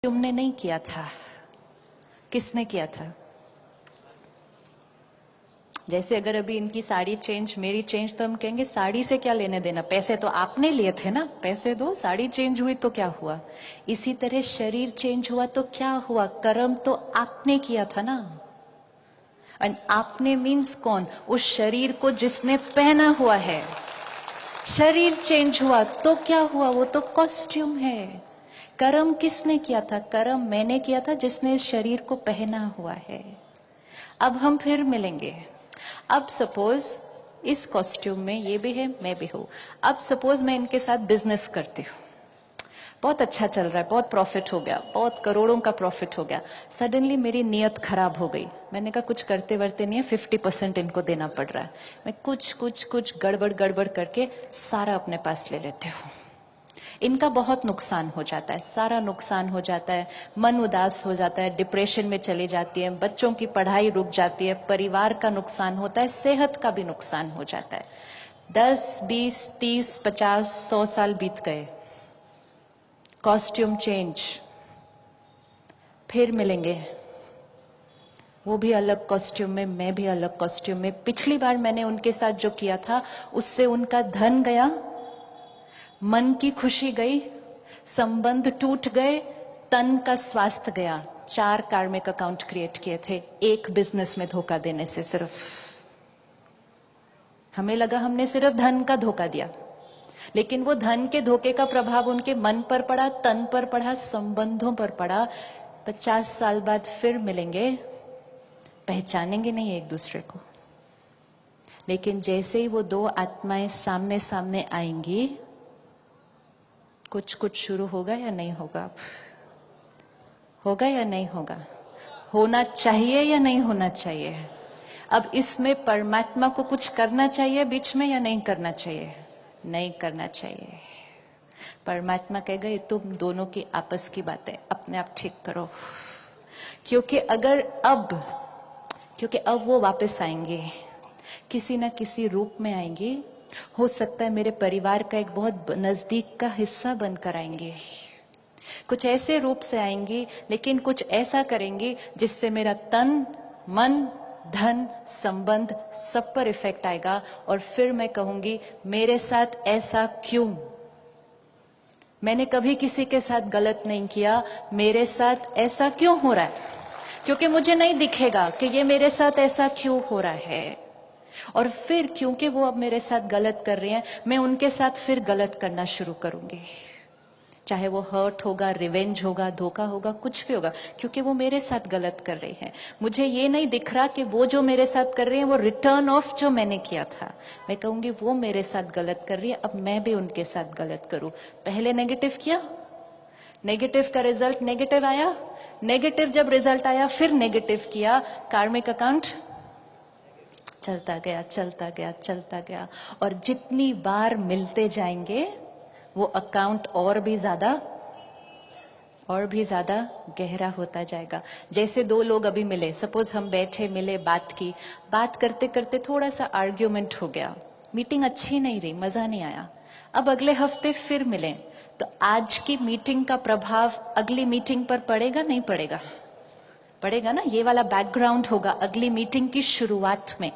तुमने नहीं किया था, किसने किया था? जैसे अगर अभी इनकी साड़ी चेंज मेरी चेंज, तो हम कहेंगे साड़ी से क्या लेने देना, पैसे तो आपने लिए थे ना, पैसे दो, साड़ी चेंज हुई तो क्या हुआ। इसी तरह शरीर चेंज हुआ तो क्या हुआ, कर्म तो आपने किया था ना। और आपने मीन्स कौन, उस शरीर को जिसने पहना हुआ है। शरीर चेंज हुआ तो क्या हुआ, वो तो कॉस्ट्यूम है। कर्म किसने किया था, कर्म मैंने किया था जिसने शरीर को पहना हुआ है। अब हम फिर मिलेंगे। अब सपोज इस कॉस्ट्यूम में ये भी है, मैं भी हूं। अब सपोज मैं इनके साथ बिजनेस करती हूँ, बहुत अच्छा चल रहा है, बहुत प्रॉफिट हो गया, बहुत करोड़ों का प्रॉफिट हो गया। सडनली मेरी नीयत खराब हो गई, मैंने कहा कुछ करते वर्ते नहीं है, 50% इनको देना पड़ रहा है। मैं कुछ कुछ कुछ गड़बड़ गड़बड़ करके सारा अपने पास ले लेती हूँ। इनका बहुत नुकसान हो जाता है, सारा नुकसान हो जाता है, मन उदास हो जाता है, डिप्रेशन में चली जाती है, बच्चों की पढ़ाई रुक जाती है, परिवार का नुकसान होता है, सेहत का भी नुकसान हो जाता है। 10, 20, 30, 50, 100 साल बीत गए, कॉस्ट्यूम चेंज, फिर मिलेंगे। वो भी अलग कॉस्ट्यूम में, मैं भी अलग कॉस्ट्यूम में। पिछली बार मैंने उनके साथ जो किया था उससे उनका धन गया, मन की खुशी गई, संबंध टूट गए, तन का स्वास्थ्य गया। 4 कार्मिक अकाउंट क्रिएट किए थे एक बिजनेस में धोखा देने से। सिर्फ हमें लगा हमने सिर्फ धन का धोखा दिया, लेकिन वो धन के धोखे का प्रभाव उनके मन पर पड़ा, तन पर पड़ा, संबंधों पर पड़ा। 50 साल बाद फिर मिलेंगे, पहचानेंगे नहीं एक दूसरे को, लेकिन जैसे ही वो दो आत्माएं सामने सामने आएंगी, कुछ कुछ शुरू होगा या नहीं होगा, होगा या नहीं होगा, होना चाहिए या नहीं होना चाहिए। अब इसमें परमात्मा को कुछ करना चाहिए बीच में या नहीं करना चाहिए, नहीं करना चाहिए। परमात्मा कहेगा ये तुम दोनों की आपस की बात है, अपने आप ठीक करो। क्योंकि अब वो वापस आएंगे, किसी ना किसी रूप में आएंगे। हो सकता है मेरे परिवार का एक बहुत नजदीक का हिस्सा बनकर आएंगे, कुछ ऐसे रूप से आएंगी, लेकिन कुछ ऐसा करेंगी जिससे मेरा तन, मन, धन, संबंध सब पर इफेक्ट आएगा। और फिर मैं कहूंगी मेरे साथ ऐसा क्यों, मैंने कभी किसी के साथ गलत नहीं किया, मेरे साथ ऐसा क्यों हो रहा है। क्योंकि मुझे नहीं दिखेगा कि ये मेरे साथ ऐसा क्यों हो रहा है। और फिर क्योंकि वो अब मेरे साथ गलत कर रहे हैं, मैं उनके साथ फिर गलत करना शुरू करूंगी। चाहे वो हर्ट होगा, रिवेंज होगा, धोखा होगा, कुछ भी होगा, क्योंकि वो मेरे साथ गलत कर रही है। मुझे ये नहीं दिख रहा कि वो जो मेरे साथ कर रही है वो रिटर्न ऑफ जो मैंने किया था। मैं कहूंगी वो मेरे साथ गलत कर रही है, अब मैं भी उनके साथ गलत करूं। पहले नेगेटिव किया, नेगेटिव का रिजल्ट नेगेटिव आया, नेगेटिव जब रिजल्ट आया फिर नेगेटिव किया, कार्मिक अकाउंट चलता गया चलता गया चलता गया। और जितनी बार मिलते जाएंगे वो अकाउंट और भी ज्यादा गहरा होता जाएगा। जैसे दो लोग अभी मिले, सपोज हम बैठे मिले, बात की, बात करते करते थोड़ा सा आर्ग्यूमेंट हो गया, मीटिंग अच्छी नहीं रही, मजा नहीं आया। अब अगले हफ्ते फिर मिले, तो आज की मीटिंग का प्रभाव अगली मीटिंग पर पड़ेगा नहीं पड़ेगा, पड़ेगा ना। ये वाला बैकग्राउंड होगा अगली मीटिंग की शुरुआत में।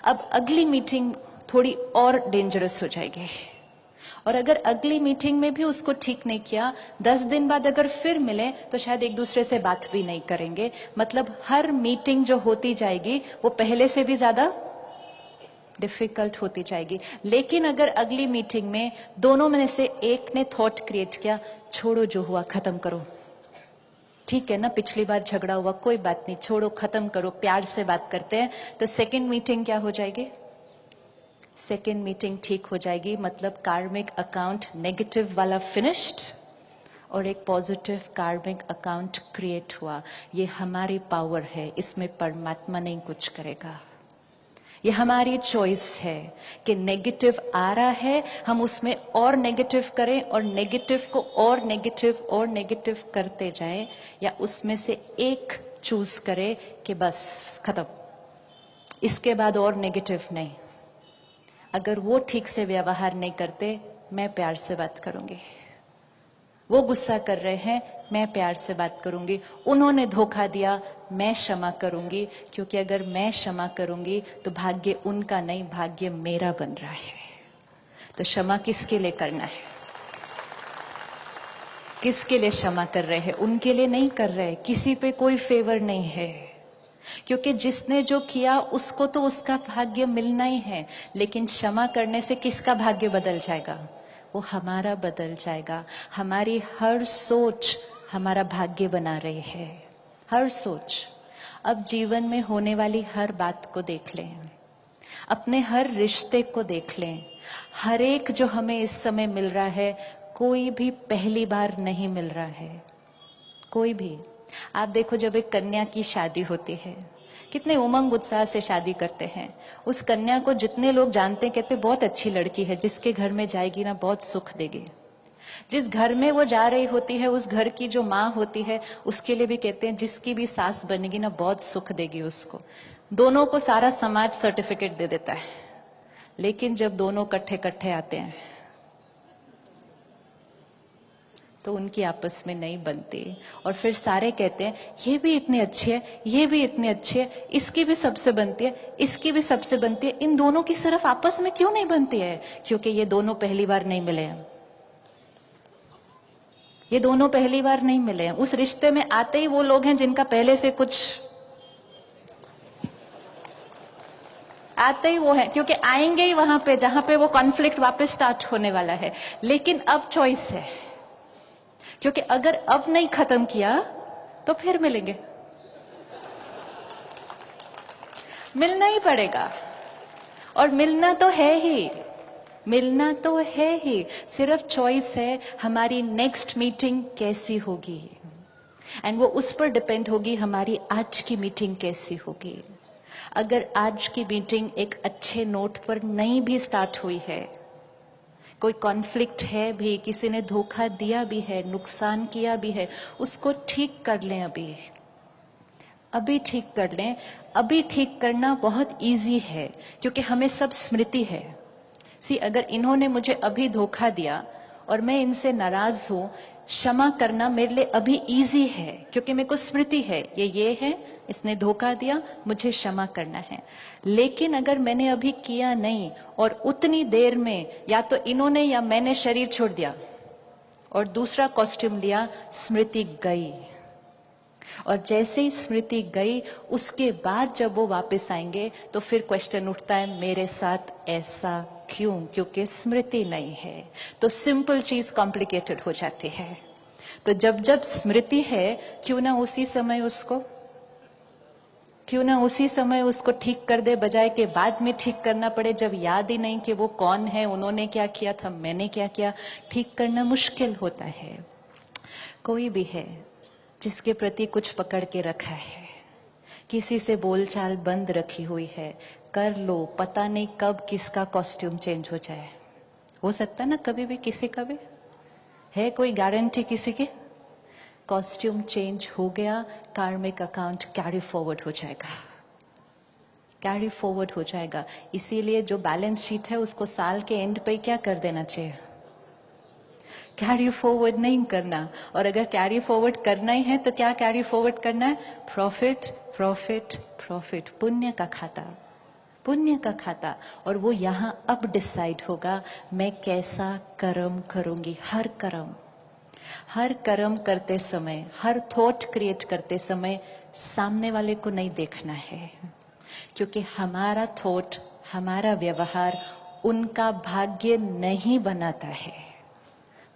अब अगली मीटिंग थोड़ी और डेंजरस हो जाएगी, और अगर अगली मीटिंग में भी उसको ठीक नहीं किया, 10 दिन बाद अगर फिर मिले तो शायद एक दूसरे से बात भी नहीं करेंगे। मतलब हर मीटिंग जो होती जाएगी वो पहले से भी ज्यादा डिफिकल्ट होती जाएगी। लेकिन अगर अगली मीटिंग में दोनों में से एक ने थॉट क्रिएट किया, छोड़ो जो हुआ खत्म करो, ठीक है ना, पिछली बार झगड़ा हुआ, कोई बात नहीं, छोड़ो खत्म करो, प्यार से बात करते हैं, तो सेकेंड मीटिंग क्या हो जाएगी, सेकेंड मीटिंग ठीक हो जाएगी। मतलब कार्मिक अकाउंट नेगेटिव वाला फिनिश्ड और एक पॉजिटिव कार्मिक अकाउंट क्रिएट हुआ। ये हमारी पावर है, इसमें परमात्मा नहीं कुछ करेगा। ये हमारी चॉइस है कि नेगेटिव आ रहा है हम उसमें और नेगेटिव करें और नेगेटिव को और नेगेटिव और नेगेटिव करते जाएं, या उसमें से एक चूज करें कि बस खत्म, इसके बाद और नेगेटिव नहीं। अगर वो ठीक से व्यवहार नहीं करते, मैं प्यार से बात करूंगी, वो गुस्सा कर रहे हैं, मैं प्यार से बात करूंगी। उन्होंने धोखा दिया, मैं क्षमा करूंगी, क्योंकि अगर मैं क्षमा करूंगी तो भाग्य उनका नहीं, भाग्य मेरा बन रहा है। तो क्षमा किसके लिए करना है? किसके लिए क्षमा कर रहे हैं? उनके लिए नहीं कर रहे, किसी पे कोई फेवर नहीं है, क्योंकि जिसने जो किया उसको तो उसका भाग्य मिलना ही है। लेकिन क्षमा करने से किसका भाग्य बदल जाएगा? वो हमारा बदल जाएगा। हमारी हर सोच हमारा भाग्य बना रही है, हर सोच। अब जीवन में होने वाली हर बात को देख लें, अपने हर रिश्ते को देख लें। हर एक जो हमें इस समय मिल रहा है, कोई भी पहली बार नहीं मिल रहा है, कोई भी। आप देखो, जब एक कन्या की शादी होती है, कितने उमंग उत्साह से शादी करते हैं। उस कन्या को जितने लोग जानते हैं, कहते बहुत अच्छी लड़की है, जिसके घर में जाएगी ना बहुत सुख देगी। जिस घर में वो जा रही होती है, उस घर की जो माँ होती है, उसके लिए भी कहते हैं जिसकी भी सास बनेगी ना बहुत सुख देगी उसको। दोनों को सारा समाज सर्टिफिकेट दे देता है, लेकिन जब दोनों कट्ठे कट्ठे आते हैं तो उनकी आपस में नहीं बनती। और फिर सारे कहते हैं ये भी इतनी अच्छी है, ये भी इतनी अच्छी है, इसकी भी सबसे बनती है, इसकी भी सबसे बनती है, इन दोनों की सिर्फ आपस में क्यों नहीं बनती है? क्योंकि ये दोनों पहली बार नहीं मिले हैं। ये दोनों पहली बार नहीं मिले हैं। उस रिश्ते में आते ही वो लोग हैं जिनका पहले से कुछ, आते ही वो है, क्योंकि आएंगे ही वहां पे जहां पे वो कॉन्फ्लिक्ट वापस स्टार्ट होने वाला है। लेकिन अब चॉइस है, क्योंकि अगर अब नहीं खत्म किया तो फिर मिलेंगे, मिलना ही पड़ेगा। और मिलना तो है ही, मिलना तो है ही, सिर्फ चॉइस है हमारी नेक्स्ट मीटिंग कैसी होगी। एंड वो उस पर डिपेंड होगी हमारी आज की मीटिंग कैसी होगी। अगर आज की मीटिंग एक अच्छे नोट पर नहीं भी स्टार्ट हुई है, कोई कॉन्फ्लिक्ट है भी, किसी ने धोखा दिया भी है, नुकसान किया भी है, उसको ठीक कर लें। अभी ठीक कर लें। अभी ठीक करना बहुत इजी है, क्योंकि हमें सब स्मृति है। अगर इन्होंने मुझे अभी धोखा दिया और मैं इनसे नाराज हूं, क्षमा करना मेरे लिए अभी इजी है, क्योंकि मेरे को स्मृति है, ये है, इसने धोखा दिया, मुझे क्षमा करना है। लेकिन अगर मैंने अभी किया नहीं और उतनी देर में या तो इन्होंने या मैंने शरीर छोड़ दिया और दूसरा कॉस्ट्यूम लिया, स्मृति गई। और जैसे ही स्मृति गई, उसके बाद जब वो वापस आएंगे तो फिर क्वेश्चन उठता है, मेरे साथ ऐसा क्यों? क्योंकि स्मृति नहीं है। तो सिंपल चीज कॉम्प्लिकेटेड हो जाती है। तो जब जब स्मृति है, क्यों ना उसी समय उसको ठीक कर दे, बजाय के बाद में ठीक करना पड़े, जब याद ही नहीं कि वो कौन है, उन्होंने क्या किया था, मैंने क्या किया। ठीक करना मुश्किल होता है। कोई भी है जिसके प्रति कुछ पकड़ के रखा है, किसी से बोलचाल बंद रखी हुई है, कर लो, पता नहीं कब किसका कॉस्ट्यूम चेंज हो जाए। हो सकता है ना, कभी भी किसी का भी है, कोई गारंटी किसी की? कॉस्ट्यूम चेंज हो गया, कार्मिक अकाउंट कैरी फॉरवर्ड हो जाएगा, कैरी फॉरवर्ड हो जाएगा। इसीलिए जो बैलेंस शीट है उसको साल के एंड पे क्या कर देना चाहिए? कैरी फॉरवर्ड नहीं करना। और अगर कैरी फॉरवर्ड करना ही है तो क्या कैरी फॉरवर्ड करना है? प्रॉफिट, प्रॉफिट, प्रॉफिट, पुण्य का खाता, पुण्य का खाता। और वो यहां अब डिसाइड होगा, मैं कैसा कर्म करूंगी। हर कर्म करते समय, हर थॉट क्रिएट करते समय सामने वाले को नहीं देखना है, क्योंकि हमारा थॉट, हमारा व्यवहार उनका भाग्य नहीं बनाता है,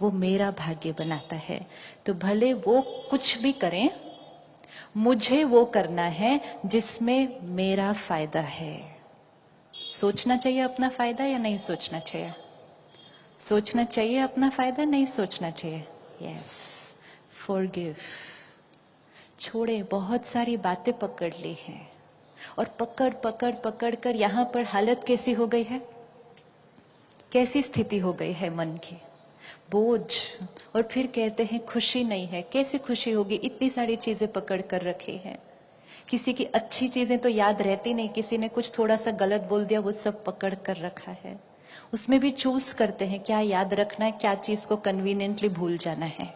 वो मेरा भाग्य बनाता है। तो भले वो कुछ भी करें, मुझे वो करना है जिसमें मेरा फायदा है। सोचना चाहिए अपना फायदा या नहीं सोचना चाहिए? सोचना चाहिए अपना फायदा, नहीं सोचना चाहिए। यस, फॉरगिव, छोड़े। बहुत सारी बातें पकड़ ली हैं और पकड़ कर यहां पर हालत कैसी हो गई है, कैसी स्थिति हो गई है मन की, बोझ। और फिर कहते हैं खुशी नहीं है। कैसी खुशी होगी? इतनी सारी चीजें पकड़ कर रखी है। किसी की अच्छी चीजें तो याद रहती नहीं, किसी ने कुछ थोड़ा सा गलत बोल दिया, वो सब पकड़ कर रखा है। उसमें भी चूज करते हैं क्या याद रखना है, क्या चीज को कन्वीनियंटली भूल जाना है।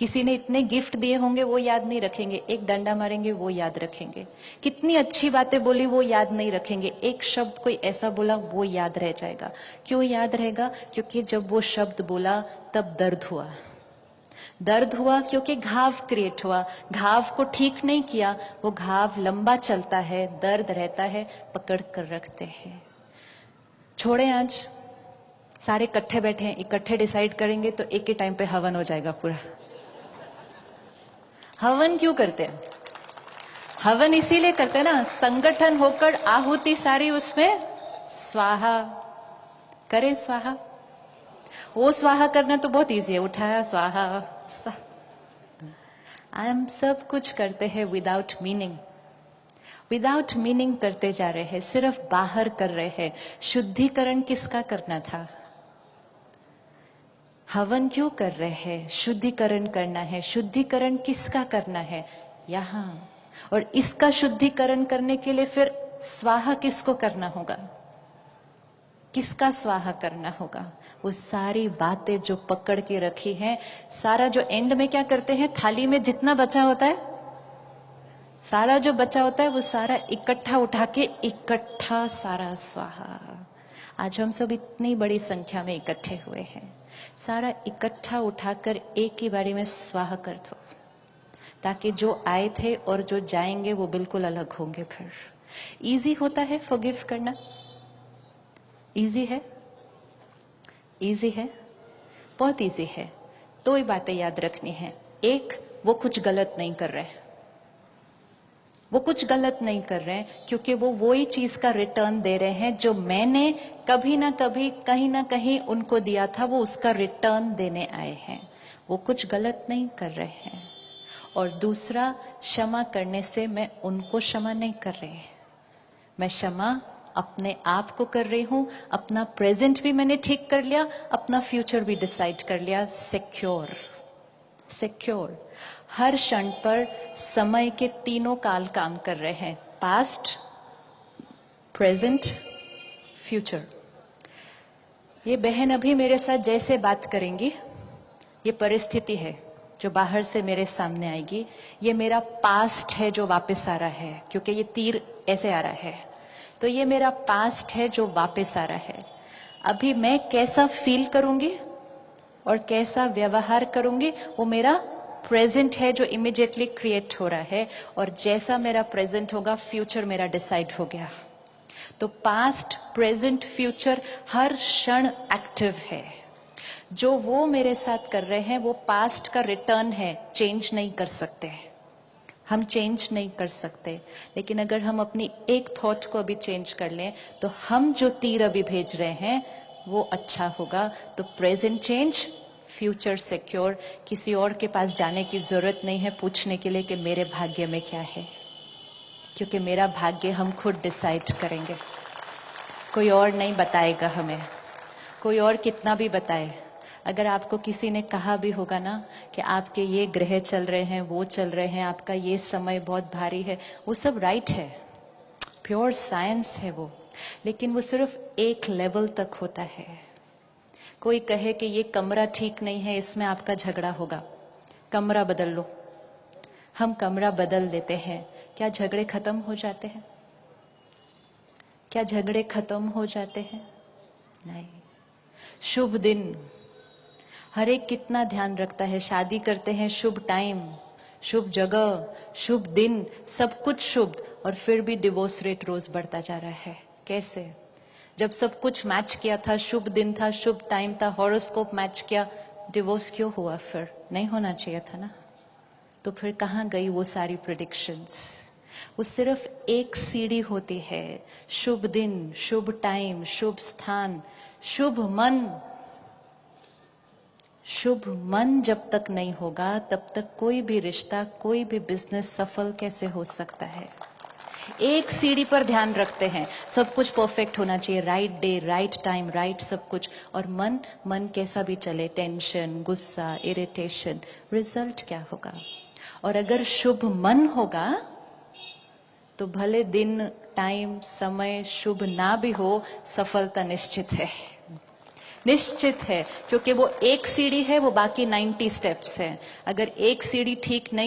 किसी ने इतने गिफ्ट दिए होंगे वो याद नहीं रखेंगे, एक डंडा मारेंगे वो याद रखेंगे। कितनी अच्छी बातें बोली वो याद नहीं रखेंगे, एक शब्द कोई ऐसा बोला वो याद रह जाएगा। क्यों याद रहेगा? क्योंकि जब वो शब्द बोला तब दर्द हुआ। दर्द हुआ क्योंकि घाव क्रिएट हुआ। घाव को ठीक नहीं किया, वो घाव लंबा चलता है, दर्द रहता है, पकड़ कर रखते हैं। छोड़े, आज सारे इकट्ठे बैठे हैं, इकट्ठे डिसाइड करेंगे तो एक ही टाइम पे हवन हो जाएगा पूरा। हवन क्यों करते हैं? हवन इसीलिए करते हैं ना, संगठन होकर आहुति सारी उसमें स्वाहा करे। स्वाहा, वो स्वाहा करना तो बहुत इजी है, उठाया स्वाहा। हम सब कुछ करते हैं विदाउट मीनिंग। विदाउट मीनिंग करते जा रहे हैं, सिर्फ बाहर कर रहे हैं। शुद्धिकरण किसका करना था? हवन क्यों कर रहे हैं? शुद्धिकरण करना है। शुद्धिकरण किसका करना है? यहां। और इसका शुद्धिकरण करने के लिए फिर स्वाहा किसको करना होगा? किसका स्वाहा करना होगा? वो सारी बातें जो पकड़ के रखी हैं, सारा जो एंड में क्या करते हैं, थाली में जितना बचा होता है, सारा जो बचा होता है वो सारा इकट्ठा उठा के इकट्ठा सारा स्वाहा। आज हम सब इतनी बड़ी संख्या में इकट्ठे हुए हैं, सारा इकट्ठा उठाकर एक ही बारी में स्वाहा कर दो, ताकि जो आए थे और जो जाएंगे वो बिल्कुल अलग होंगे। फिर इजी होता है फॉरगिव करना? इजी है? इजी है, बहुत इजी है। दो ही बातें याद रखनी है। एक, वो कुछ गलत नहीं कर रहे, वो कुछ गलत नहीं कर रहे हैं, क्योंकि वो वही चीज का रिटर्न दे रहे हैं जो मैंने कभी ना कभी कहीं ना कहीं उनको दिया था, वो उसका रिटर्न देने आए हैं। वो कुछ गलत नहीं कर रहे हैं। और दूसरा, क्षमा करने से मैं उनको क्षमा नहीं कर रही, मैं क्षमा अपने आप को कर रही हूं। अपना प्रेजेंट भी मैंने ठीक कर लिया, अपना फ्यूचर भी डिसाइड कर लिया। Secure, secure. हर क्षण पर समय के तीनों काल काम कर रहे हैं, पास्ट, प्रेजेंट, फ्यूचर। ये बहन अभी मेरे साथ जैसे बात करेंगी, ये परिस्थिति है जो बाहर से मेरे सामने आएगी, ये मेरा पास्ट है जो वापस आ रहा है, क्योंकि ये तीर ऐसे आ रहा है, तो ये मेरा पास्ट है जो वापस आ रहा है। अभी मैं कैसा फील करूंगी और कैसा व्यवहार करूंगी, वो मेरा प्रेजेंट है जो इमीडिएटली क्रिएट हो रहा है। और जैसा मेरा प्रेजेंट होगा, फ्यूचर मेरा डिसाइड हो गया। तो पास्ट, प्रेजेंट, फ्यूचर हर क्षण एक्टिव है। जो वो मेरे साथ कर रहे हैं वो पास्ट का रिटर्न है, चेंज नहीं कर सकते, हम चेंज नहीं कर सकते। लेकिन अगर हम अपनी एक थॉट को अभी चेंज कर लें, तो हम जो तीर अभी भेज रहे हैं वो अच्छा होगा। तो प्रेजेंट चेंज, फ्यूचर सिक्योर। किसी और के पास जाने की जरूरत नहीं है पूछने के लिए कि मेरे भाग्य में क्या है, क्योंकि मेरा भाग्य हम खुद डिसाइड करेंगे, कोई और नहीं बताएगा हमें। कोई और कितना भी बताए, अगर आपको किसी ने कहा भी होगा ना कि आपके ये ग्रह चल रहे हैं, वो चल रहे हैं, आपका ये समय बहुत भारी है, वो सब राइट है, प्योर साइंस है वो, लेकिन वो सिर्फ एक लेवल तक होता है। कोई कहे कि ये कमरा ठीक नहीं है, इसमें आपका झगड़ा होगा, कमरा बदल लो। हम कमरा बदल लेते हैं, क्या झगड़े खत्म हो जाते हैं? क्या झगड़े खत्म हो जाते हैं? नहीं। शुभ दिन, हर एक कितना ध्यान रखता है, शादी करते हैं शुभ टाइम, शुभ जगह, शुभ दिन, सब कुछ शुभ, और फिर भी डिवोर्स रेट रोज बढ़ता जा रहा है। कैसे? जब सब कुछ मैच किया था, शुभ दिन था, शुभ टाइम था, हॉरोस्कोप मैच किया, डिवोर्स क्यों हुआ? फिर नहीं होना चाहिए था ना। तो फिर कहाँ गई वो सारी प्रेडिक्शंस? वो सिर्फ एक सीढ़ी होती है, शुभ दिन, शुभ टाइम, शुभ स्थान, शुभ मन। शुभ मन जब तक नहीं होगा, तब तक कोई भी रिश्ता, कोई भी बिजनेस सफल कैसे हो सकता है? एक सीढ़ी पर ध्यान रखते हैं, सब कुछ परफेक्ट होना चाहिए, right day, right time, right सब कुछ। और मन, मन कैसा भी चले, टेंशन, गुस्सा, इरिटेशन, रिजल्ट क्या होगा? और अगर शुभ मन होगा तो भले दिन, टाइम, समय शुभ ना भी हो, सफलता निश्चित है। निश्चित है, क्योंकि वो एक सीढ़ी है, वो बाकी 90 स्टेप्स हैं। अगर एक सीढ़ी ठीक नहीं